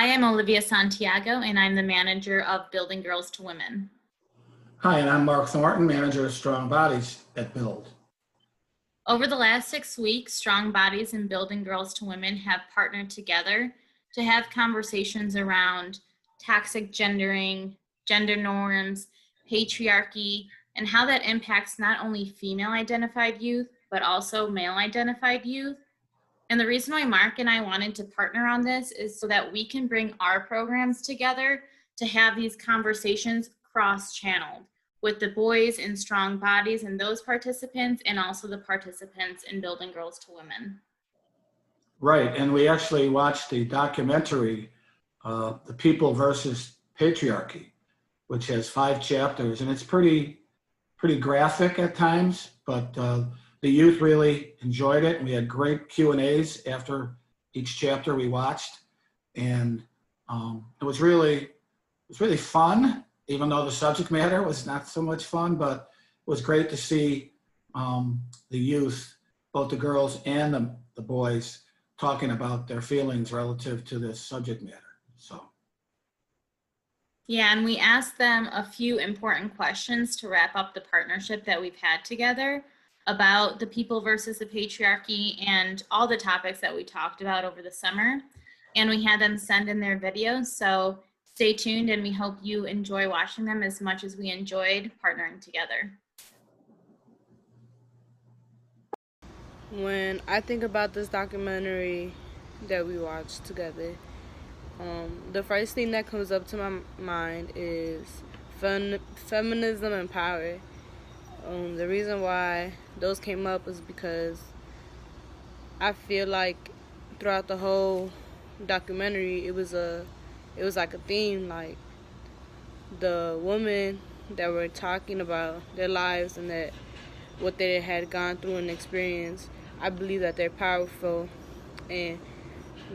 Hi, I'm Olivia Santiago, and I'm the manager of Building Girls to Women. Hi, and I'm Mark Thornton, manager of Strong Bodies at Build. Over the last 6 weeks, Strong Bodies and Building Girls to Women have partnered together to have conversations around toxic gendering, gender norms, patriarchy, and how that impacts not only female identified youth, but also male identified youth. And the reason why Mark and I wanted to partner on this is so that we can bring our programs together to have these conversations cross-channeled with the boys in Strong Bodies and those participants, and also the participants in Building Girls to Women. Right, and we actually watched the documentary, The People versus Patriarchy, which has 5 chapters, and it's pretty graphic at times, but the youth really enjoyed it. We had great Q&As after each chapter we watched, and it was really fun, even though the subject matter was not so much fun, but it was great to see the youth, both the girls and the boys, talking about their feelings relative to this subject matter. So. Yeah, and we asked them a few important questions to wrap up the partnership that we've had together about the people versus the patriarchy and all the topics that we talked about over the summer. And we had them send in their videos, so stay tuned, and we hope you enjoy watching them as much as we enjoyed partnering together. When I think about this documentary that we watched together, the first thing that comes up to my mind is feminism and power. The reason why those came up is because I feel like throughout the whole documentary, it was like a theme, like the women that were talking about their lives and that what they had gone through and experienced. I believe that they're powerful and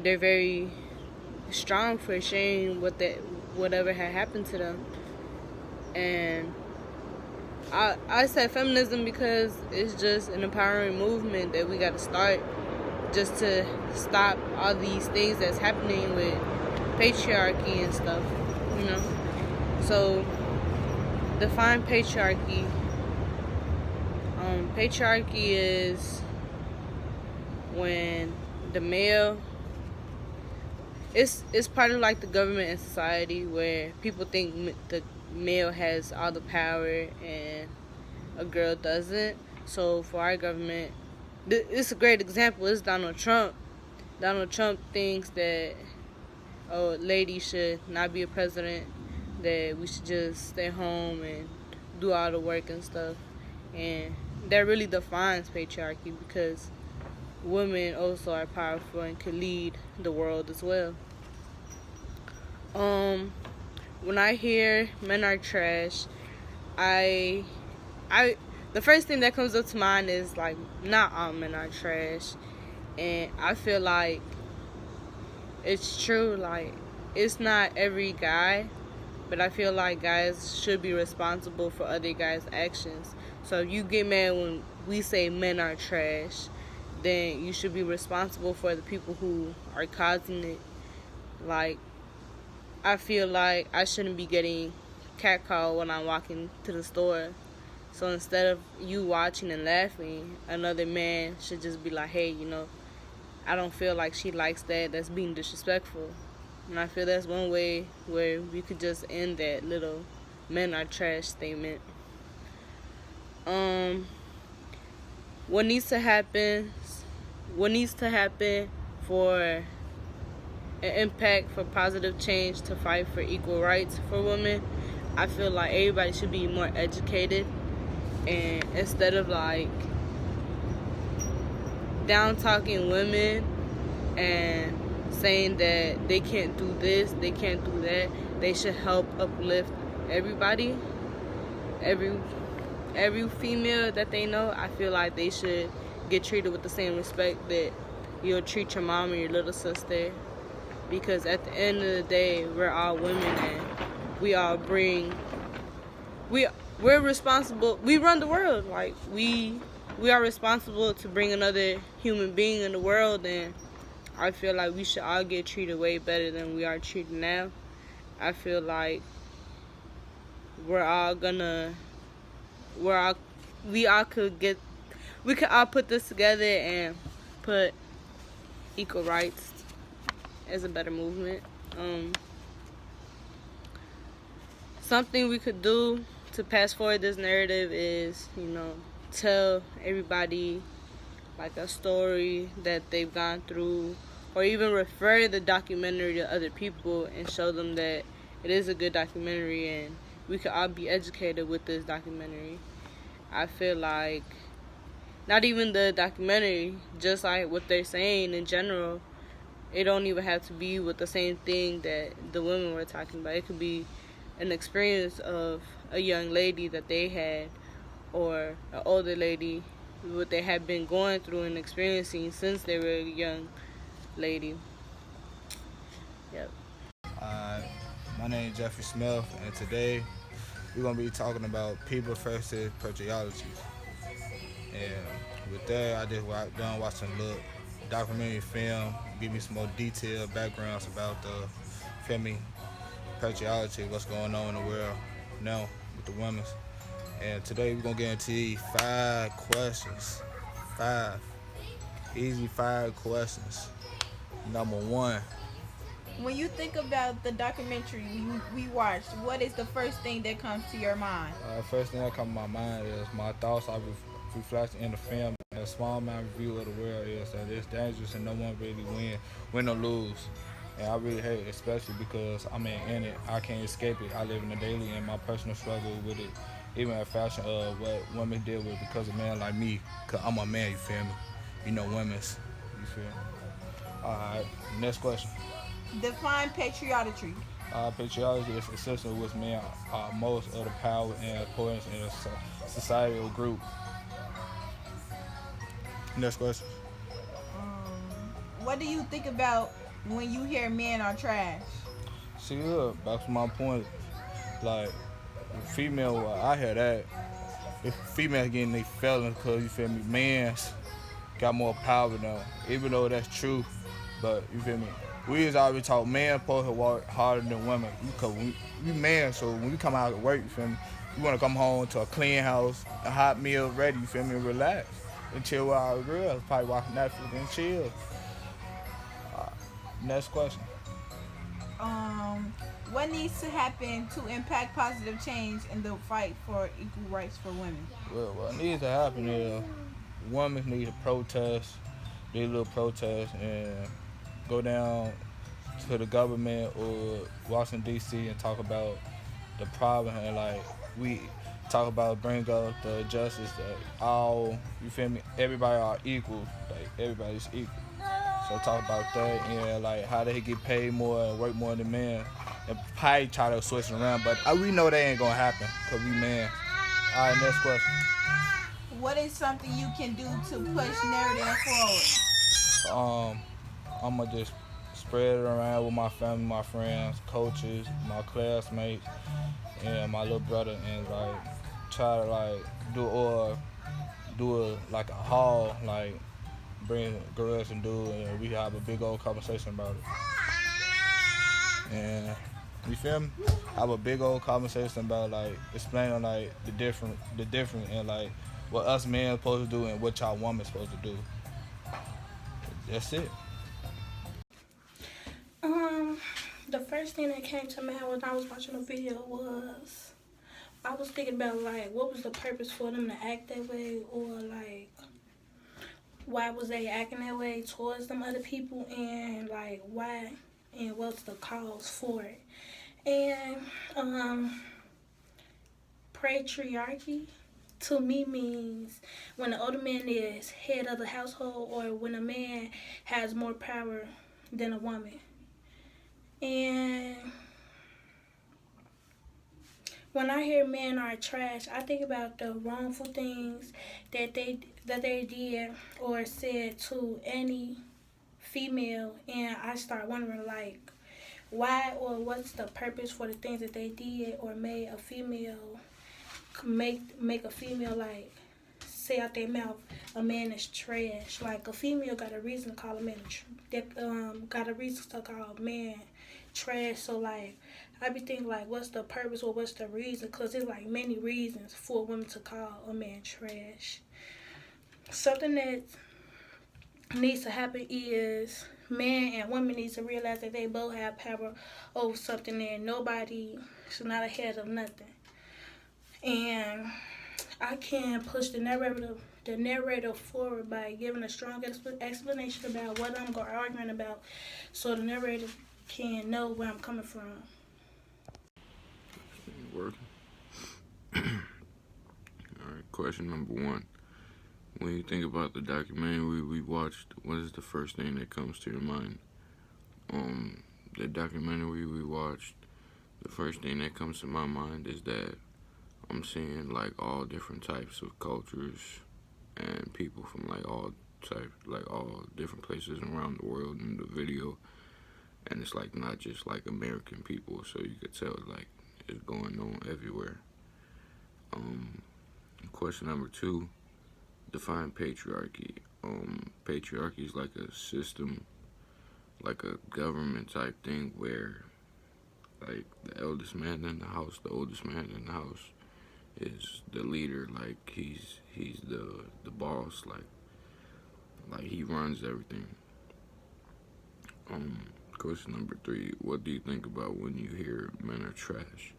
they're very strong for sharing whatever had happened to them. And I said feminism because it's just an empowering movement that we got to start just to stop all these things that's happening with patriarchy and stuff, you know. So define patriarchy. Patriarchy is when the male, it's part of like the government and society where people think the male has all the power and a girl doesn't. So for our government, it's a great example. It's Donald Trump. Donald Trump thinks that a lady should not be a president, that we should just stay home and do all the work and stuff. And that really defines patriarchy because women also are powerful and can lead the world as well. When I hear men are trash, the first thing that comes up to mind is like not all men are trash, and I feel like it's true. Like it's not every guy, but I feel like guys should be responsible for other guys' actions. So if you get mad when we say men are trash, then you should be responsible for the people who are causing it. Like, I feel like I shouldn't be getting catcalled when I'm walking to the store. So instead of you watching and laughing, another man should just be like, hey, I don't feel like she likes that. That's being disrespectful. And I feel that's one way where we could just end that little men are trash statement. What needs to happen for an impact for positive change to fight for equal rights for women? I feel like everybody should be more educated, and instead of like down talking women and saying that they can't do this, they can't do that, they should help uplift everybody, every female that they know. I feel like they should get treated with the same respect that you'll treat your mom or your little sister, because at the end of the day, we're all women and we're responsible. We run the world. Like we are responsible to bring another human being in the world, and I feel like we should all get treated way better than we are treated now. I feel like we're all gonna, we're all, we all could get, we could all put this together and put equal rights as a better movement. Something we could do to pass forward this narrative is, tell everybody like a story that they've gone through, or even refer the documentary to other people and show them that it is a good documentary and we could all be educated with this documentary. I feel like not even the documentary, just like what they're saying in general, it don't even have to be with the same thing that the women were talking about. It could be an experience of a young lady that they had, or an older lady, what they had been going through and experiencing since they were a young lady. Yep. My name is Jeffrey Smith, and today we're going to be talking about people versus patriarchy. And with that, I just done watching a little documentary film, give me some more detailed backgrounds about the family patriarchy, what's going on in the world now with the women. And today we're going to get into these 5 questions. 5 easy 5 questions. Number 1. When you think about the documentary we watched, what is the first thing that comes to your mind? First thing that comes to my mind is my thoughts I reflect in the film. A small amount view of the world is that it's dangerous and no one really win or lose. And I really hate it, especially because I'm in it. I can't escape it. I live in the daily and my personal struggle with it, even a fashion of what women deal with because of men like me. Because I'm a man, you feel me? Women's. You feel me? Alright, next question. Define patriarchy. Patriarchy is essentially which men are most of the power and importance in a societal group. Next question. What do you think about when you hear men are trash? See, look, back to my point. Like, female, I hear that. If females getting their feelings because, you feel me, man's got more power now, even though that's true. But, you feel me, we is already taught men supposed to work harder than women. Because we men, so when we come out to work, you feel me, we want to come home to a clean house, a hot meal ready, you feel me, relax. And chill with our girls, probably watch Netflix and chill. Next question. What needs to happen to impact positive change in the fight for equal rights for women? Well, what needs to happen is women need to protest, do a little protest, and go down to the government or Washington, D.C. and talk about the problem. And, like, we talk about bring up the justice that all, you feel me, everybody are equal. Like, everybody's equal. So talk about that and, like, how they get paid more and work more than men. And probably try to switch it around, but we know that ain't gonna happen because we men. All right, next question. What is something you can do to push narrative forward? I'm gonna just spread it around with my family, my friends, coaches, my classmates, and my little brother, and, like, try to, like, do a like a haul, like, bring girls and dudes, and we have a big old conversation about it. And you feel me? Have a big old conversation about, like, explaining, like, the different, and, like, what us men supposed to do and what y'all women supposed to do. That's it. The first thing that came to mind when I was watching the video was I was thinking about, like, what was the purpose for them to act that way, or, like, why was they acting that way towards them other people, and, like, why and what's the cause for it. And patriarchy to me means when the older man is head of the household, or when a man has more power than a woman. And when I hear men are trash, I think about the wrongful things that they did or said to any female, and I start wondering, like, why or what's the purpose for the things that they did or made a female make a female, like, say out their mouth a man is trash. Like a female got a reason to call a man got a reason to call a man trash. So like I be thinking like what's the purpose or what's the reason? Cause there's like many reasons for women to call a man trash. Something that needs to happen is men and women need to realize that they both have power over something and nobody is not ahead of nothing. And I can push the narrative forward by giving a strong explanation about what I'm arguing about so the narrator can know where I'm coming from. Working. All right, question number 1. When you think about the documentary we watched, what is the first thing that comes to your mind? The documentary we watched, the first thing that comes to my mind is that I'm seeing like all different types of cultures and people from like all different places around the world in the video, and it's like not just like American people, so you could tell like it's going on everywhere. Question number 2. Define patriarchy. Patriarchy is like a system, like a government type thing where like the eldest man in the house, the oldest man in the house is the leader, like he's the boss, like he runs everything. Question number 3, what do you think about when you hear men are trash?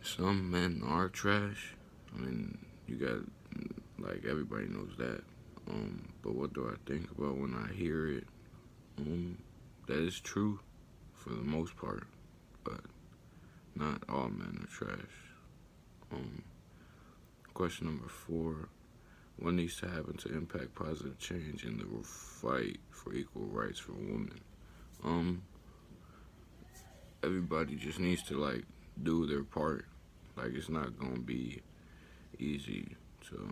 Some men are trash. I mean, you got, like, everybody knows that. But what do I think about when I hear it? That is true for the most part, but not all men are trash. Question number 4, what needs to happen to impact positive change in the fight for equal rights for women? Everybody just needs to, like, do their part. Like, it's not gonna be easy to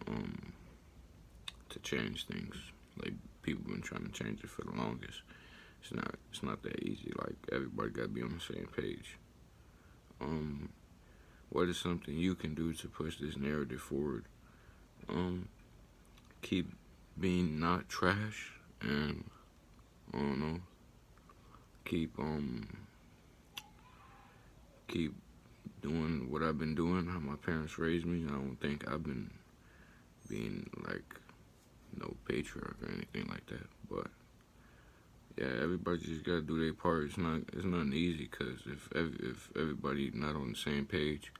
change things. Like, people been trying to change it for the longest. It's not that easy. Like, everybody gotta be on the same page. What is something you can do to push this narrative forward? Keep being not trash, and I don't know, keep doing what I've been doing, how my parents raised me. I don't think I've been being like no patriarch or anything like that. But yeah, everybody just gotta do their part. It's nothing easy, because if everybody not on the same page,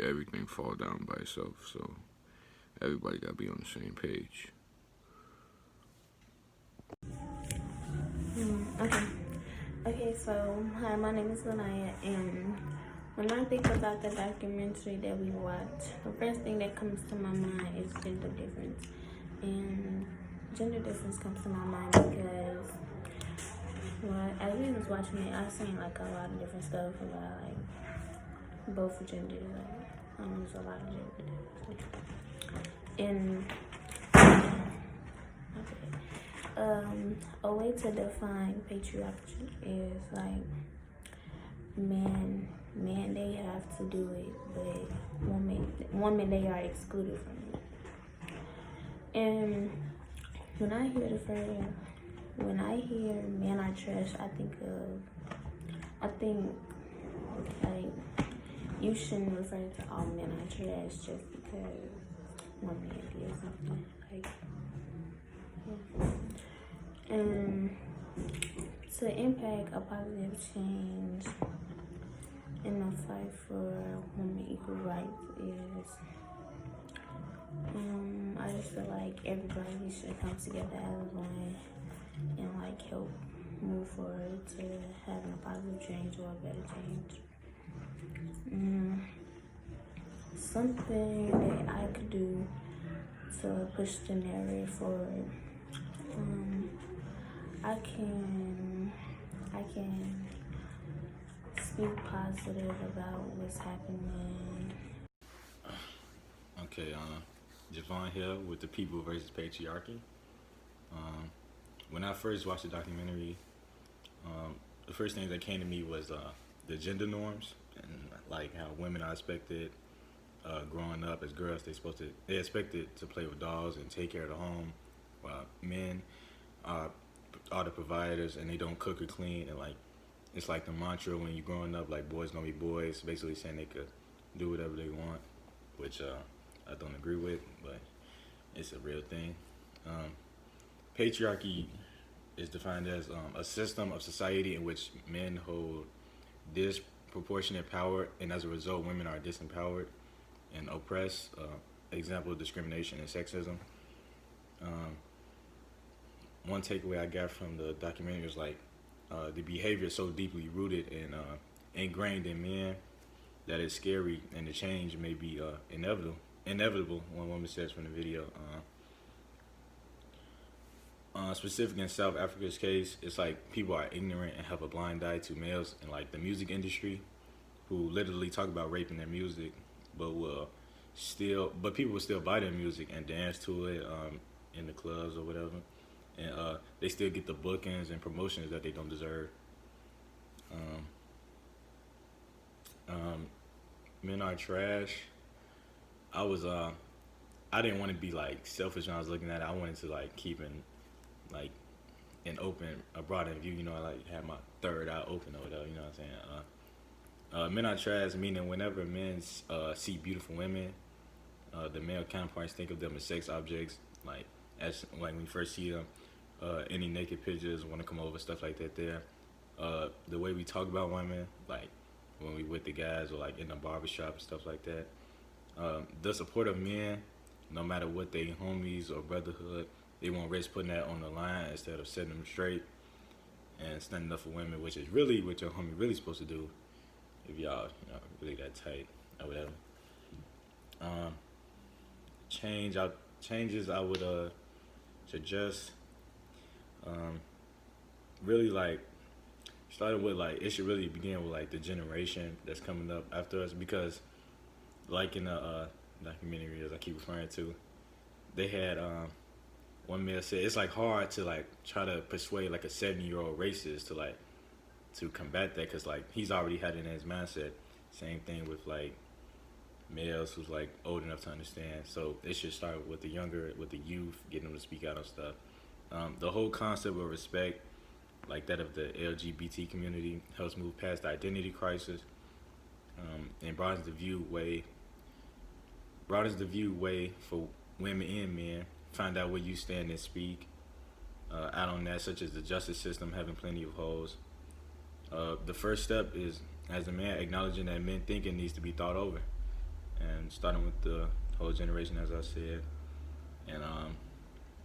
everything fall down by itself. So everybody gotta be on the same page. Okay, so hi, my name is Lanaya, and when I think about the documentary that we watched, the first thing that comes to my mind is gender difference. And gender difference comes to my mind because, well, as we was watching it, I seen like a lot of different stuff about like both genders. Like, there's a lot of gender difference. And a way to define patriarchy is like men they have to do it, but women they are excluded from it. And when I hear men are trash, I think like you shouldn't refer to all men are trash just because one man did something. Like, yeah. And to impact a positive change in the fight for women equal rights is, I just feel like everybody should come together as one and like help move forward to having a positive change or a better change. Something that I could do to push the narrative forward. I can speak positive about what's happening. Okay, Javon here with The People versus Patriarchy. When I first watched the documentary, the first thing that came to me was the gender norms and like how women are expected growing up as girls. They're expected to play with dolls and take care of the home, while men are the providers and they don't cook or clean. And like it's like the mantra when you're growing up, like boys gonna be boys, basically saying they could do whatever they want, which I don't agree with, but it's a real thing. Patriarchy is defined as a system of society in which men hold disproportionate power, and as a result, women are disempowered and oppressed. Example: discrimination and sexism. One takeaway I got from the documentary was like the behavior is so deeply rooted and ingrained in men that it's scary, and the change may be inevitable. One woman says from the video. Specific in South Africa's case, it's like people are ignorant and have a blind eye to males in like the music industry, who literally talk about rape in their music, but people will still buy their music and dance to it in the clubs or whatever, and they still get the bookings and promotions that they don't deserve. Men are trash. I didn't want to be like selfish when I was looking at it. I wanted to like keep like a broader view, you know, I like have my third eye open or whatever, you know what I'm saying? Men are trash, meaning whenever men see beautiful women, the male counterparts think of them as sex objects, like when you first see them, any naked pictures want to come over, stuff like that there. The way we talk about women, like when we with the guys or like in the barbershop and stuff like that. The support of men, no matter what they homies or brotherhood, they won't risk putting that on the line instead of setting them straight and standing up for women, which is really what your homie really supposed to do if y'all, really that tight or whatever. Changes I would suggest, really like starting with like it should really begin with like the generation that's coming up after us, because like in the documentary as I keep referring to, they had one male said it's like hard to like try to persuade like a 70-year-old racist to combat that, because like he's already had it in his mindset. Same thing with like males who's like old enough to understand. So it should start with the youth, getting them to speak out on stuff. The whole concept of respect, like that of the LGBT community, helps move past the identity crisis, and broadens the view way for women and men. Find out where you stand and speak out on that, such as the justice system having plenty of holes. The first step is, as a man, acknowledging that men thinking needs to be thought over, and starting with the whole generation, as I said. And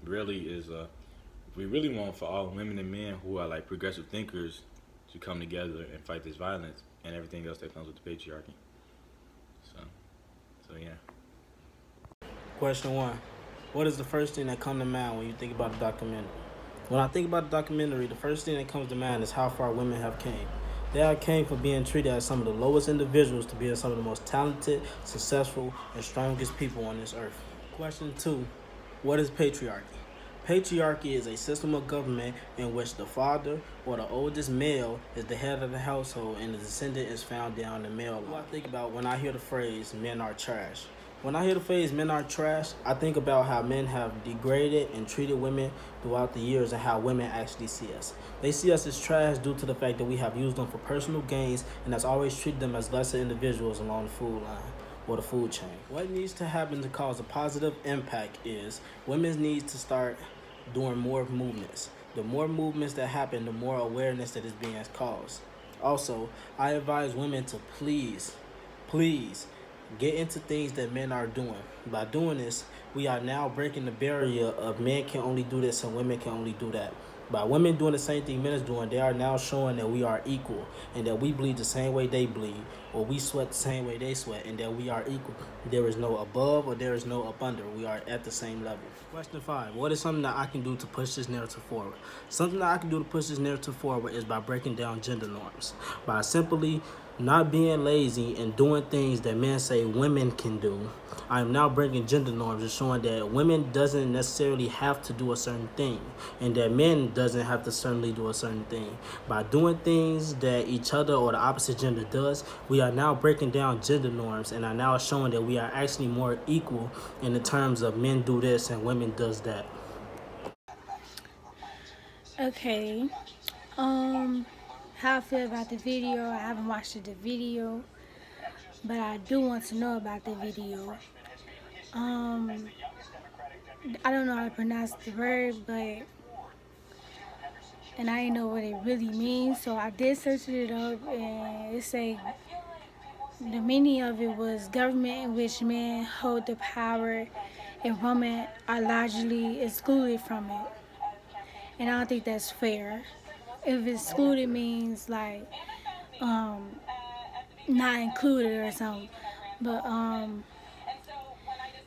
really is we really want for all women and men who are like progressive thinkers to come together and fight this violence and everything else that comes with the patriarchy. So yeah. Question 1. What is the first thing that comes to mind when you think about a documentary? When I think about a documentary, the first thing that comes to mind is how far women have came. They have came from being treated as some of the lowest individuals to being some of the most talented, successful, and strongest people on this earth. Question 2. What is patriarchy? Patriarchy is a system of government in which the father or the oldest male is the head of the household and the descendant is found down the male line. What I think about when I hear the phrase, men are trash. When I hear the phrase men are trash, I think about how men have degraded and treated women throughout the years and how women actually see us. They see us as trash due to the fact that we have used them for personal gains and has always treated them as lesser individuals along the food line or the food chain. What needs to happen to cause a positive impact is women need to start doing more movements. The more movements that happen, the more awareness that is being caused. Also, I advise women to please get into things that men are doing. By doing this, we are now breaking the barrier of men can only do this and women can only do that. By women doing the same thing men is doing, they are now showing that we are equal and that we bleed the same way they bleed, or we sweat the same way they sweat, and that we are equal. There is no above or there is no up under. We are at the same level. Question 5. What is something that I can do to push this narrative forward? Something that I can do to push this narrative forward is by breaking down gender norms. By simply not being lazy and doing things that men say women can do. I am now bringing gender norms and showing that women doesn't necessarily have to do a certain thing, and that men doesn't have to certainly do a certain thing. By doing things that each other or the opposite gender does, we are now breaking down gender norms and are now showing that we are actually more equal in the terms of men do this and women does that. Okay. How I feel about the video. I haven't watched the video, but I do want to know about the video. I don't know how to pronounce the word, and I didn't know what it really means, so I did search it up, and it say the meaning of it was government in which men hold the power and women are largely excluded from it. And I don't think that's fair. If excluded means like not included or something. But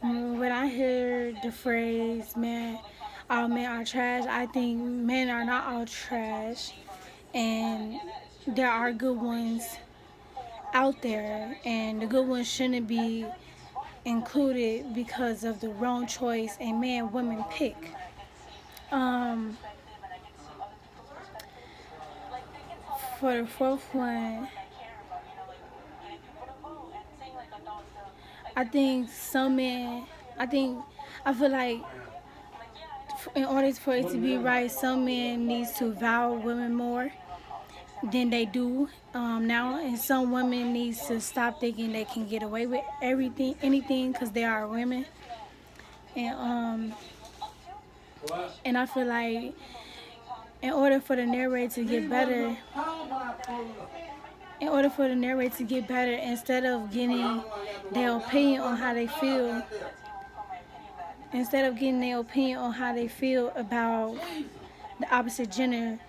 when I hear the phrase "man, all men are trash," I think men are not all trash, and there are good ones out there, and the good ones shouldn't be included because of the wrong choice a man women pick. For the fourth one, I think some men, I feel like in order for it to be right, some men needs to value women more than they do now, and some women needs to stop thinking they can get away with anything, because they are women. And I feel like in order for the narrator to get better, instead of getting their opinion on how they feel, about the opposite gender,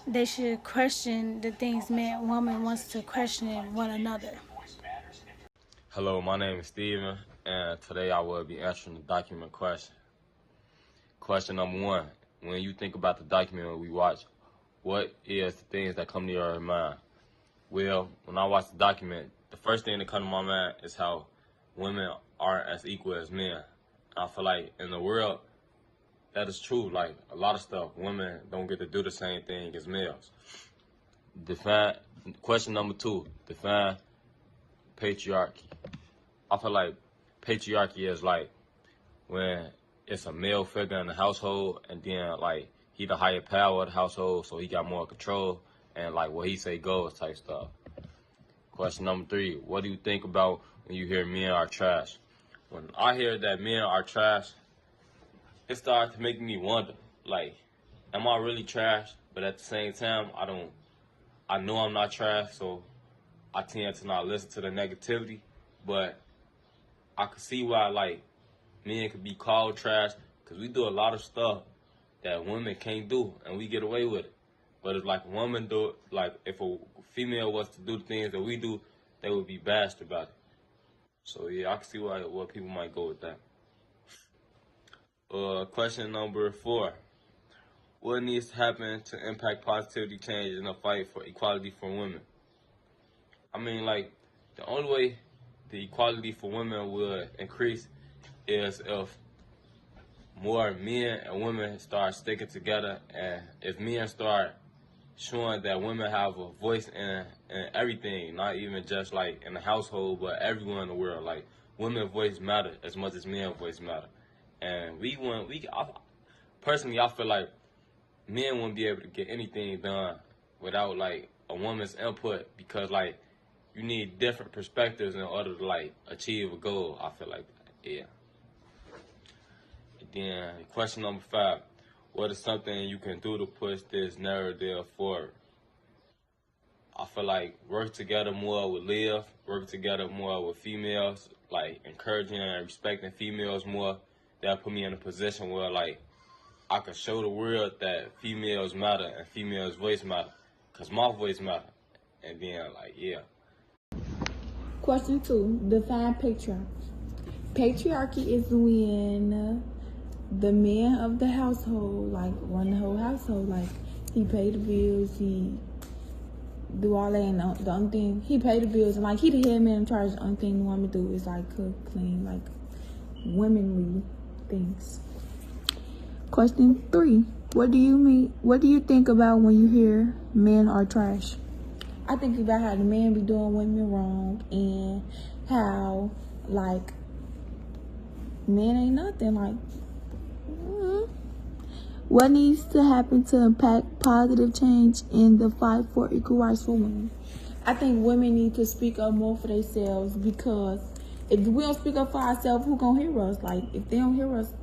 they should question the things man and woman wants to question in one another. Hello, my name is Steven, and today I will be answering the document question. Question number 1, when you think about the document we watch, what is the things that come to your mind? Well, when I watch the document, the first thing that comes to my mind is how women aren't as equal as men. I feel like in the world, that is true. Like a lot of stuff, women don't get to do the same thing as males. Question number 2, define patriarchy. I feel like patriarchy is like when it's a male figure in the household, and then like he the higher power of the household, so he got more control, and like what he say goes type stuff. Question number 3, what do you think about when you hear men are trash? When I hear that men are trash, it starts to make me wonder, like, am I really trash? But at the same time, I know I'm not trash, so I tend to not listen to the negativity. But I can see why, like, men could be called trash, because we do a lot of stuff that women can't do, and we get away with it. But if, like, a woman do it, like, if a female was to do the things that we do, they would be bashed about it. So, yeah, I can see why people might go with that. Question number 4. What needs to happen to impact positivity change in the fight for equality for women? I mean, like, the only way the equality for women will increase is if more men and women start sticking together, and if men start showing that women have a voice in everything, not even just like in the household, but everywhere in the world. Like, women's voice matter as much as men's voice matter. And personally, I feel like men wouldn't be able to get anything done without like a woman's input, because like you need different perspectives in order to like achieve a goal. I feel like that. Yeah. And then question number 5, what is something you can do to push this narrative forward? I feel like work together more with Liv, work together more with females, like encouraging and respecting females more. That put me in a position where like I could show the world that females matter and females' voice matter, because my voice matter. And then like, yeah. Question 2, define patriarchy. Patriarchy is when the man of the household, like, run the whole household. Like, he pay the bills, he do all that, and the only thing he paid the bills, and like he the head man in charge. The only thing he want me to do is like cook, clean, like womanly things. Question 3: What do you think about when you hear men are trash? I think about how the men be doing women wrong, and how like men ain't nothing. Like, what needs to happen to impact positive change in the fight for equal rights for women? I think women need to speak up more for themselves, because if we don't speak up for ourselves, who gonna hear us? Like, if they don't hear us,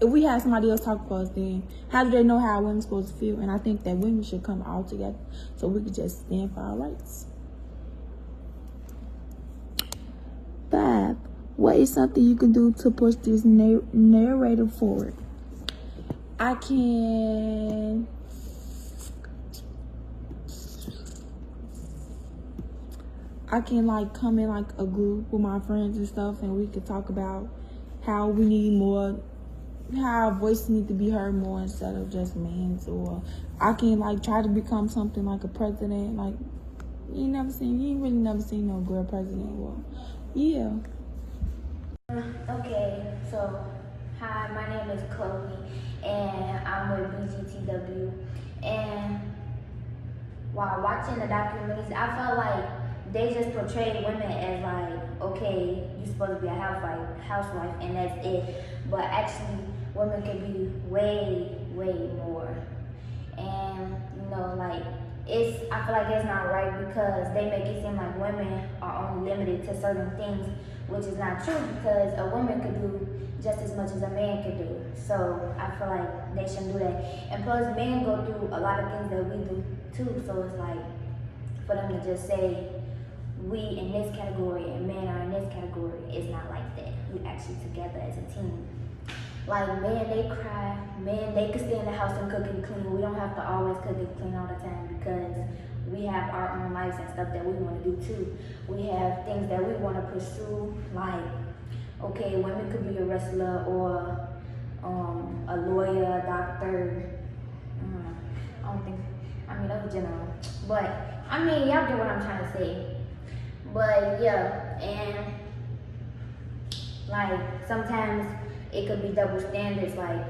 if we have somebody else talk for us, then how do they know how women supposed to feel? And I think that women should come all together so we could just stand for our rights. 5: What is something you can do to push this narrative forward? I can like come in like a group with my friends and stuff, and we could talk about how we need more, how our voices need to be heard more instead of just men's. Or I can like try to become something like a president. Like, you ain't really never seen no girl president. Well, yeah. Okay, so hi, my name is Chloe, and I'm with BG2W. And while watching the documentaries, I felt like they just portrayed women as like, okay, you're supposed to be a housewife, and that's it. But actually, women can be way more. And like I feel like it's not right, because they make it seem like women are only limited to certain things, which is not true, because a woman could do just as much as a man could do. So I feel like they shouldn't do that. And plus, men go through a lot of things that we do too. So it's like, for them to just say we in this category and men are in this category, it's not like that. We actually together as a team. Like, men, they cry. Men, they can stay in the house and cook and clean. We don't have to always cook and clean all the time, because we have our own lives and stuff that we want to do too. We have things that we want to pursue. Like, okay, women could be a wrestler, or a lawyer, a doctor. I don't think, that's general. But, y'all get what I'm trying to say. But, yeah, and like, sometimes it could be double standards, like,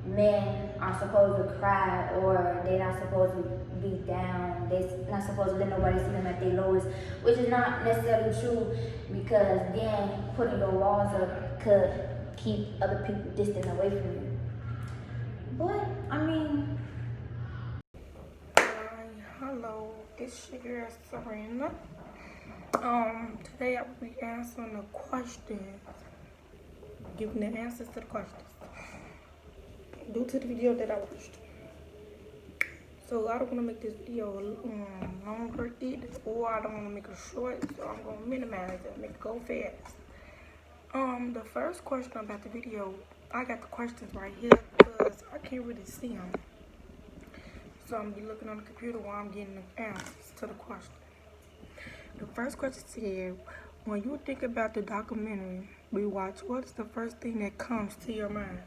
men are supposed to cry, or they're not supposed to be down, they're not supposed to let nobody see them at their lowest, which is not necessarily true, because then putting your walls up could keep other people distant away from you. But, Hello, it's your girl Serena. Today I will be answering the questions, giving the answers to the questions due to the video that I watched. So I don't want to make this video longer, or I don't want to make it short, so I'm going to minimize it, make it go fast. The first question about the video, I got the questions right here because I can't really see them. So I'm going to be looking on the computer while I'm getting the answers to the question. The first question said, when you think about the documentary we watch, what's the first thing that comes to your mind?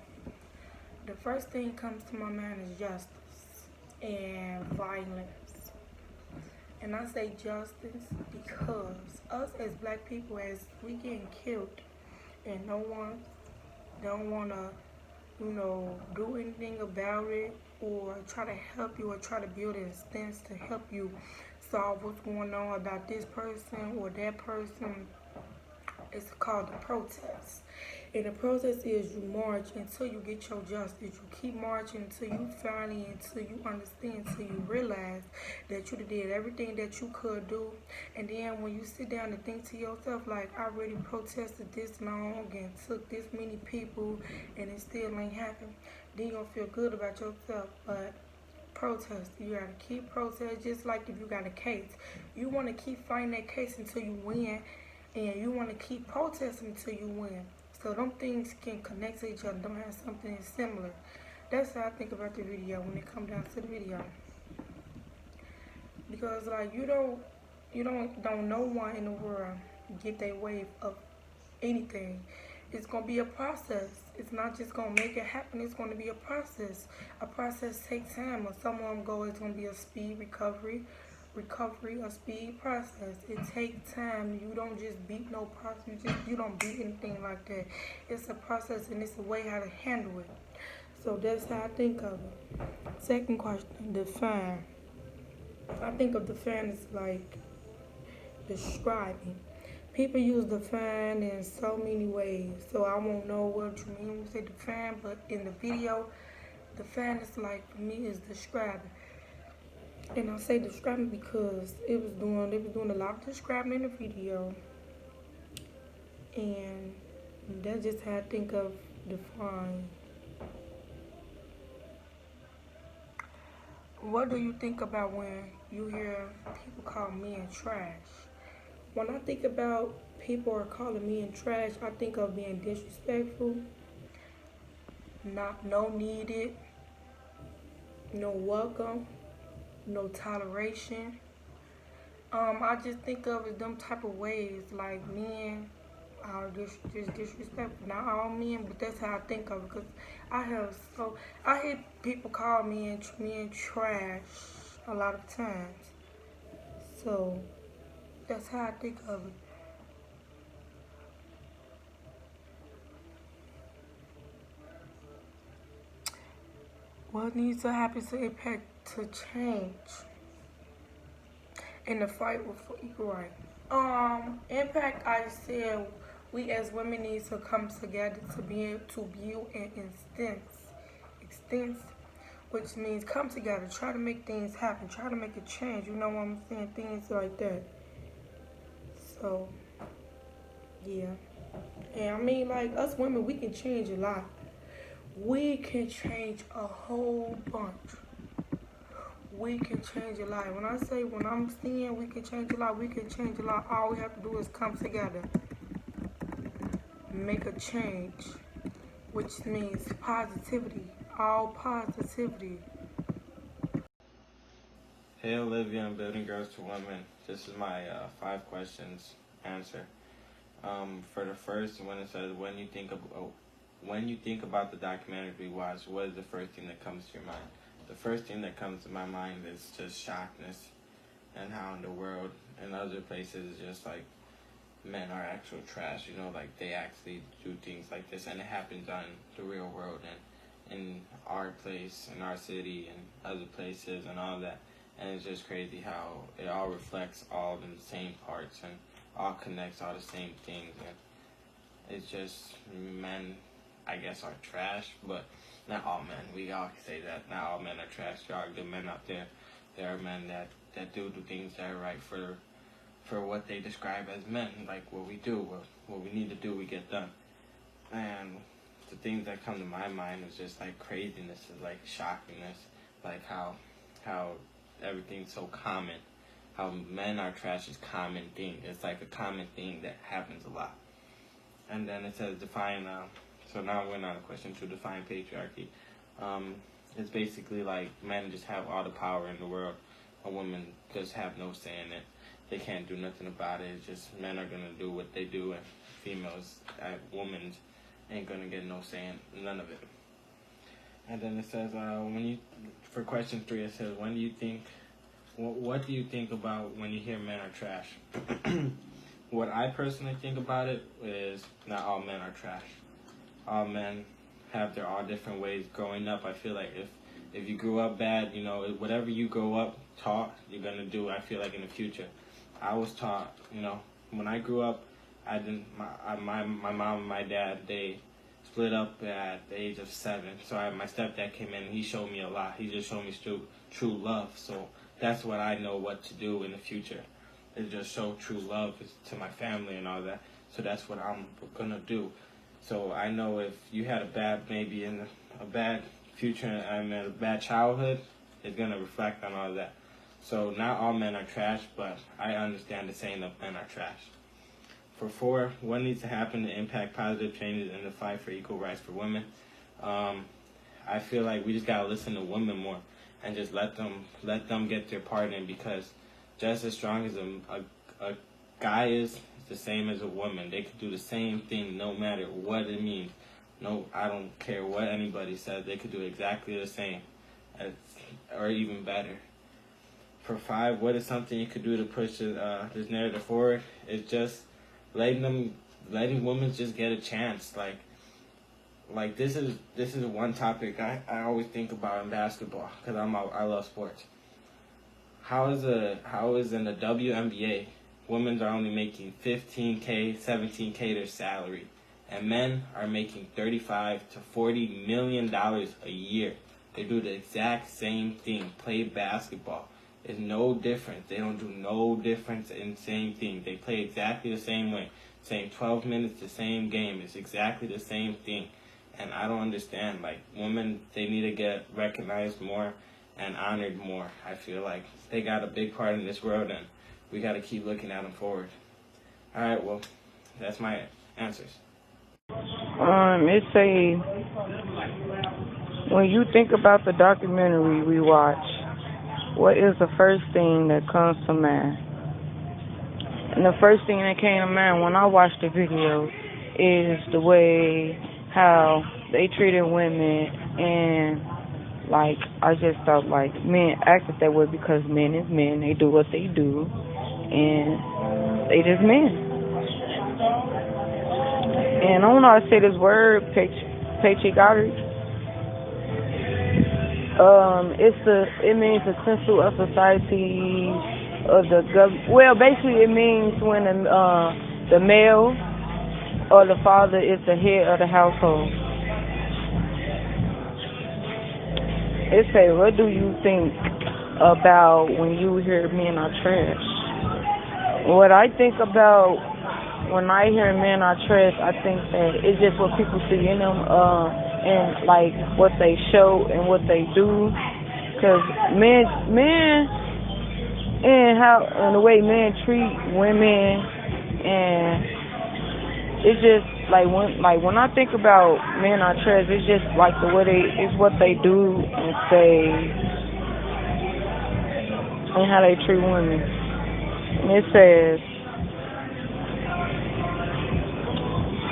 The first thing that comes to my mind is justice and violence. And I say justice because us as black people, as we getting killed, and no one don't want to, do anything about it, or try to help you, or try to build an instance to help you solve what's going on about this person or that person. It's called the protest. And the protest is you march until you get your justice. You keep marching until you understand, until you realize that you did everything that you could do. And then when you sit down and think to yourself, like, I really protested this long and took this many people and it still ain't happened, then you're going to feel good about yourself. But protest, you gotta keep protest. Just like if you got a case, you want to keep fighting that case until you win, and you want to keep protesting until you win. So them things can connect to each other. Don't have something similar. That's how I think about the video when it comes down to the video. Because like don't no one in the world get their way of anything. it's going to be a process. It's not just going to make it happen. It's going to be a process. A process takes time. When someone goes, it's going to be a speed recovery, a speed process. It takes time. You don't just beat no process. You don't beat anything like that. It's a process, and it's a way how to handle it. So that's how I think of it. Second question, define. I think of define as like describing. People use define in so many ways, so I won't know what you mean when you say define, but in the video, define is like, for me, is describing. And I say describing because they was doing a lot of describing in the video, and that's just how I think of define. What do you think about when you hear people call men trash? When I think about people are calling men trash, I think of being disrespectful, no needed, no welcome, no toleration. I just think of it them type of ways, like men are just disrespectful. Not all men, but that's how I think of it. Cause I hear people call men trash a lot of times. So that's how I think of it. What needs to happen to impact to change in the fight for equal rights? Impact, I said we as women need to come together to be able to build an extents, which means come together, try to make things happen, try to make a change. You know what I'm saying? Things like that. So, yeah. And I mean, like, us women, we can change a lot. We can change a whole bunch. We can change a lot. When I'm saying we can change a lot, we can change a lot. All we have to do is come together, make a change, which means positivity, all positivity. Hey Olivia, I'm Building Girls to Women. This is my 5 questions answer. For the first one, it says, when you think about the documentary we watched, what is the first thing that comes to your mind? The first thing that comes to my mind is just shockness, and how in the world and other places just like men are actual trash. You know, like they actually do things like this, and it happens on the real world and in our place, in our city, and other places, and all that. And it's just crazy how it all reflects all in the same parts and all connects all the same things. And it's just men, I guess, are trash, but not all men. We all can say that. Not all men are trash. There are good men out there. There are men that do things that are right for what they describe as men, like what we do, what we need to do, we get done. And the things that come to my mind is just like craziness, is like shockingness, like how everything's so common. How men are trash is a common thing. It's like a common thing that happens a lot. And then it says define, so now we're on to question 2, define patriarchy. It's basically like men just have all the power in the world. A woman just have no say in it. They can't do nothing about it. It's just men are going to do what they do, and females, women, ain't going to get no say in none of it. And then it says, for question 3, it says, what do you think about when you hear men are trash? What I personally think about it is not all men are trash. All men have their all different ways growing up. I feel like if you grew up bad, you know, whatever you grow up taught, you're going to do, I feel like, in the future. I was taught, you know, when I grew up, my mom and my dad, they split up at the age of 7. So my stepdad came in and he showed me a lot. He just showed me true love. So that's what I know what to do in the future. Is just show true love to my family and all that. So that's what I'm going to do. So I know if you had a bad future and a bad childhood, it's going to reflect on all that. So not all men are trash, but I understand the saying that men are trash. For 4, what needs to happen to impact positive changes in the fight for equal rights for women? I feel like we just got to listen to women more and just let them get their part in, because just as strong as a guy is, the same as a woman. They could do the same thing no matter what it means. No, I don't care what anybody says. They could do exactly the same, or even better. For 5, what is something you could do to push this narrative forward? It's just letting women just get a chance. Like this is one topic I always think about in basketball because I love sports. How is in the WNBA, women are only making $15K, $17K their salary, and men are making $35 to $40 million a year. They do the exact same thing, play basketball. It's no different. They don't do no difference in the same thing. They play exactly the same way. Same 12 minutes, the same game. It's exactly the same thing. And I don't understand. Like, women, they need to get recognized more and honored more. I feel like they got a big part in this world, and we got to keep looking at them forward. All right, well, that's my answers. It say, when you think about the documentary we watch, what is the first thing that comes to mind? And the first thing that came to mind when I watched the video is the way how they treated women, and like I just felt like men acted that way because men is men. They do what they do, and they just men. And I don't know how to say this word, patriarchy. It means the central of society of the government. Well, basically it means when the male or the father is the head of the household. It say, what do you think about when you hear men are trash? What I think about when I hear men are trash, I think that it's just what people see in them, and like what they show and what they do. Cause men, and the way men treat women, and it's just like when I think about men are trash, it's just like it's what they do and say, and how they treat women. And it says,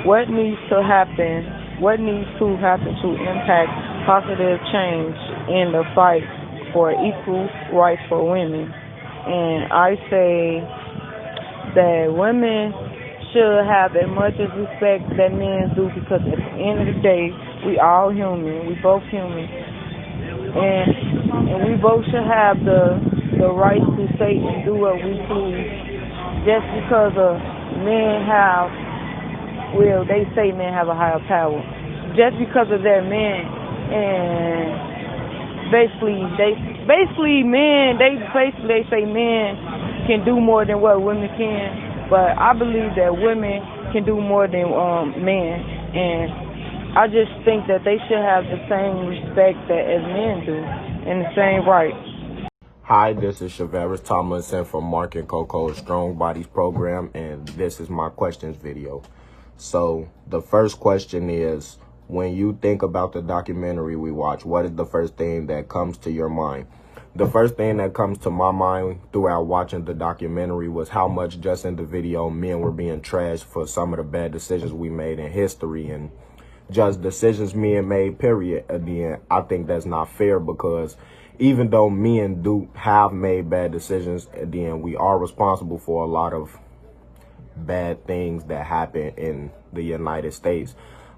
what needs to happen to impact positive change in the fight for equal rights for women? And I say that women should have as much as respect that men do, because at the end of the day, we all human. We both human. And we both should have the right to say and do what we please. Just because men have, well, they say men have a higher power. Just because of their men, and basically they say men can do more than what women can. But I believe that women can do more than men, and I just think that they should have the same respect that as men do, and the same rights. Hi, this is Chavaris Tomlinson from Mark and Coco's Strong Bodies program, and this is my questions video. So the first question is, when you think about the documentary we watch, what is the first thing that comes to your mind? The first thing that comes to my mind throughout watching the documentary was how much just in the video men were being trashed for some of the bad decisions we made in history, and just decisions men made, period. Again, I think that's not fair, because even though men do have made bad decisions, then we are responsible for a lot of bad things that happen in the United States.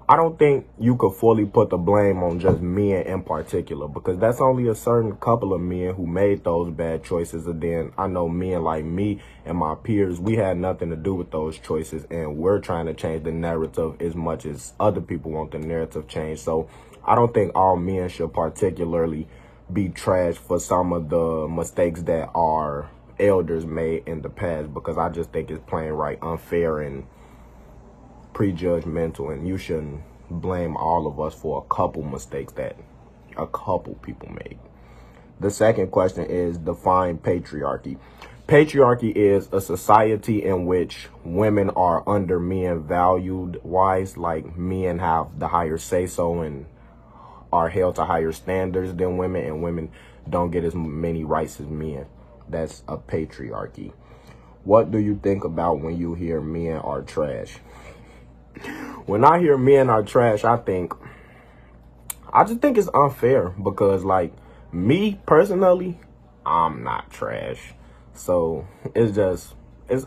I don't think you could fully put the blame on just men in particular, because that's only a certain couple of men who made those bad choices. And then I know men like me and my peers, we had nothing to do with those choices, and we're trying to change the narrative as much as other people want the narrative changed. So I don't think all men should particularly be trashed for some of the mistakes that our elders made in the past, because I just think it's plain right unfair and prejudgmental, and you shouldn't blame all of us for a couple mistakes that a couple people made. The second question is, define patriarchy. Patriarchy is a society in which women are under men valued wise, like men have the higher say so and are held to higher standards than women, and women don't get as many rights as men. That's a patriarchy. What do you think about when you hear men are trash? When I hear men are trash, I just think it's unfair because, like, me personally, I'm not trash. So it's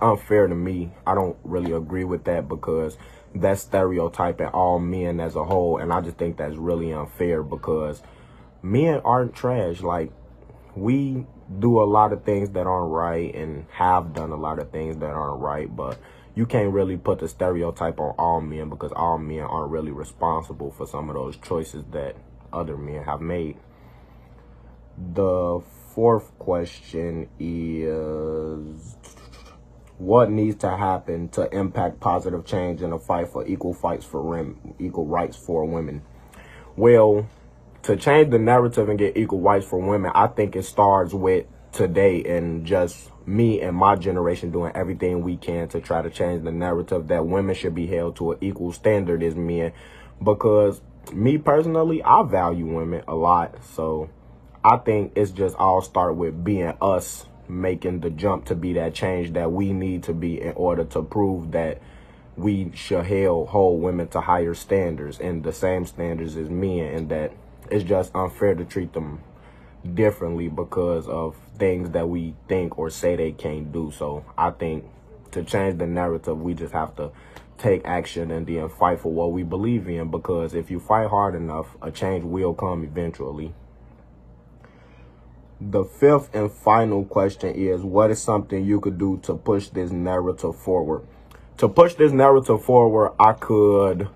unfair to me. I don't really agree with that because that's stereotyping all men as a whole. And I just think that's really unfair because men aren't trash. Like, we do a lot of things that aren't right and have done a lot of things that aren't right, but you can't really put the stereotype on all men because all men aren't really responsible for some of those choices that other men have made. The fourth question is, what needs to happen to impact positive change in the fight for equal rights for women? Well, to change the narrative and get equal rights for women, I think it starts with today and just me and my generation doing everything we can to try to change the narrative that women should be held to an equal standard as men. Because me personally, I value women a lot. So I think it's just all start with being us making the jump to be that change that we need to be in order to prove that we should hold women to higher standards and the same standards as men, and that it's just unfair to treat them differently because of things that we think or say they can't do. So I think to change the narrative, we just have to take action and then fight for what we believe in, because if you fight hard enough, a change will come eventually. The fifth and final question is, what is something you could do to push this narrative forward? To push this narrative forward, I could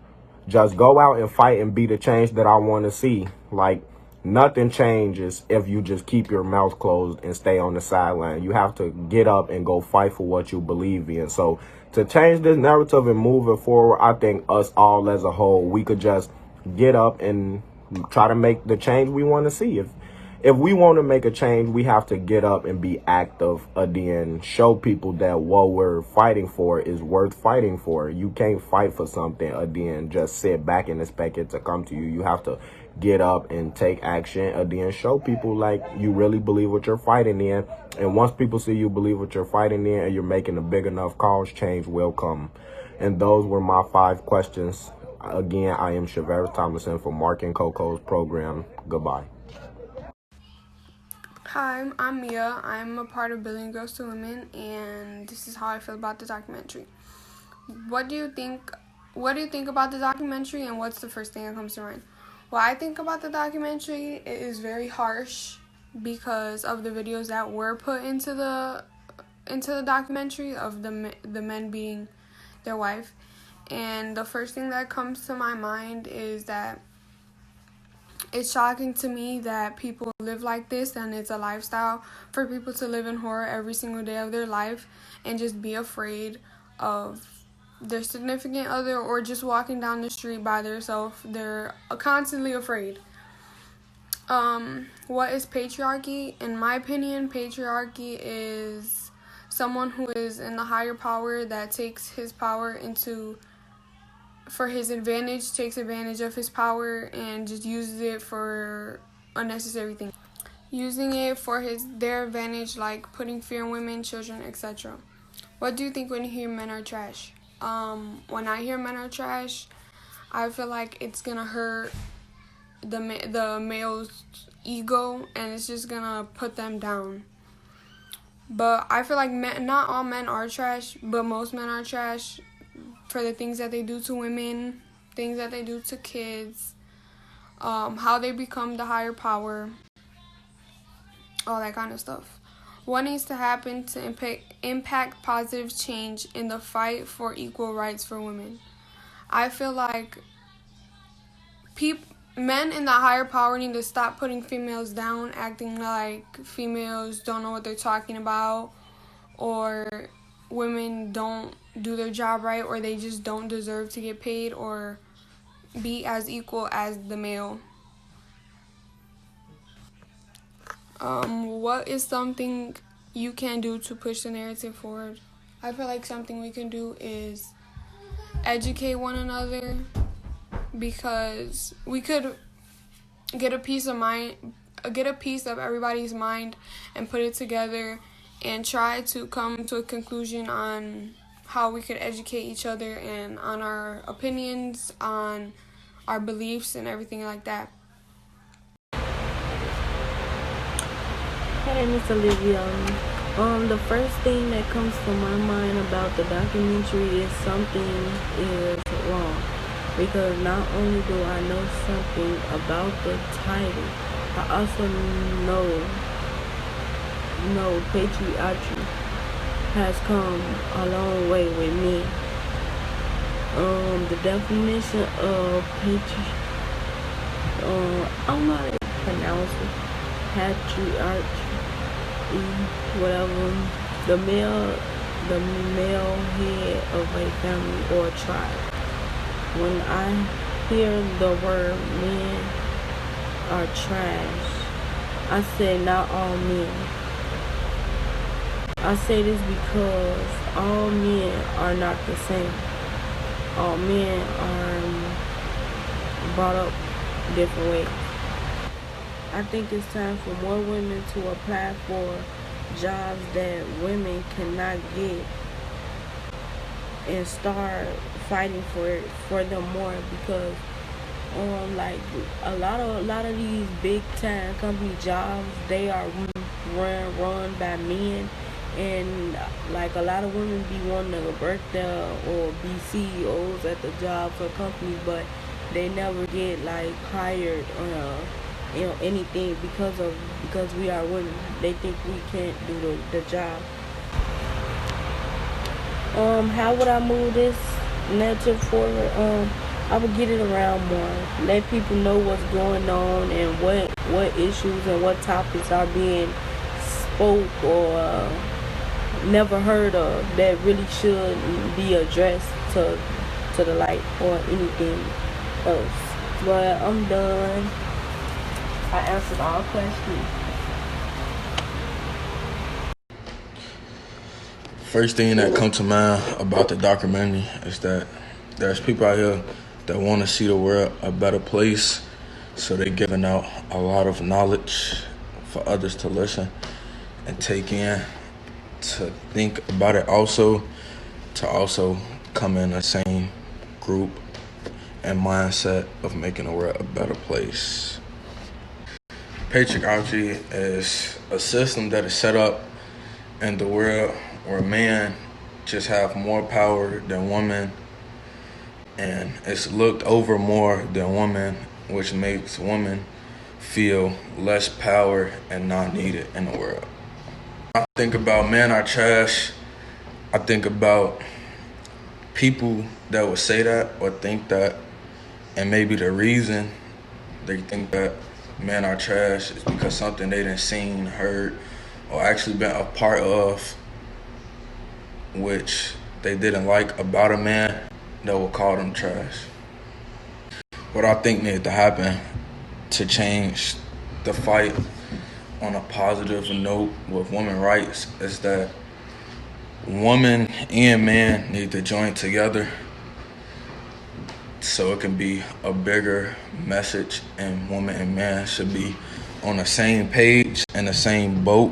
just go out and fight and be the change that I want to see. Like, nothing changes if you just keep your mouth closed and stay on the sideline. You have to get up and go fight for what you believe in. So to change this narrative and move it forward, I think us all as a whole, we could just get up and try to make the change we want to see. If we want to make a change, we have to get up and be active, then show people that what we're fighting for is worth fighting for. You can't fight for something then just sit back and expect it to come to you. You have to get up and take action, then show people like you really believe what you're fighting in. And once people see you believe what you're fighting in and you're making a big enough cause, change will come. And those were my 5 questions. Again, I am Shavera Thomason for Mark and Coco's program. Goodbye. Hi, I'm Mia. I'm a part of Billion Girls to Women, and this is how I feel about the documentary. What do you think about the documentary, and what's the first thing that comes to mind? What I think about the documentary, it is very harsh because of the videos that were put into the documentary of the men beating their wife. And the first thing that comes to my mind is that it's shocking to me that people live like this, and it's a lifestyle for people to live in horror every single day of their life and just be afraid of their significant other or just walking down the street by themselves. They're constantly afraid. What is patriarchy? In my opinion, patriarchy is someone who is in the higher power that takes his power for his advantage, takes advantage of his power and just uses it for unnecessary things. Using it for their advantage, like putting fear in women, children, etc. What do you think when you hear men are trash? When I hear men are trash, I feel like it's gonna hurt the male's ego, and it's just gonna put them down. But I feel like not all men are trash, but most men are trash for the things that they do to women, things that they do to kids, how they become the higher power, all that kind of stuff. What needs to happen to impact positive change in the fight for equal rights for women? I feel like men in the higher power need to stop putting females down, acting like females don't know what they're talking about, or women don't do their job right, or they just don't deserve to get paid or be as equal as the male. What is something you can do to push the narrative forward? I feel like something we can do is educate one another, because we could get a piece of everybody's mind and put it together and try to come to a conclusion on how we could educate each other and on our opinions, on our beliefs and everything like that. Hey, Miss Olivia. The first thing that comes to my mind about the documentary is something is wrong. Because not only do I know something about the title, I also know patriarchy has come a long way with me. The definition of I'm not pronouncing patriarchy, whatever. The male head of a family or tribe. When I hear the word men are trash, I say not all men. I say this because all men are not the same. All men are brought up different ways. I think it's time for more women to apply for jobs that women cannot get and start fighting for them more, because like a lot of these big time company jobs, they are run by men, and like a lot of women be wanting to work there or be CEOs at the jobs or companies, but they never get like hired anything because we are women. They think we can't do the job. How would I move this narrative forward? I would get it around more. Let people know what's going on and what issues and what topics are being spoke or never heard of that really should be addressed to the light or anything else. But I'm done. I answered all questions. First thing that comes to mind about the documentary is that there's people out here that want to see the world a better place, so they're giving out a lot of knowledge for others to listen and take in, to think about it also, to also come in the same group and mindset of making the world a better place. Patriarchy is a system that is set up in the world where men just have more power than women, and it's looked over more than women, which makes women feel less power and not needed in the world. I think about men are trash. I think about people that would say that or think that, and maybe the reason they think that men are trash is because something they done seen, heard, or actually been a part of, which they didn't like about a man, that will call them trash. What I think needs to happen to change the fight on a positive note with women's rights is that women and men need to join together so it can be a bigger message, and women and men should be on the same page and the same boat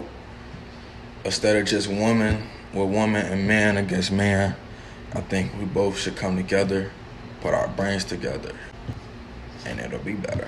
instead of just women with women and man against man. I think we both should come together, put our brains together, and it'll be better.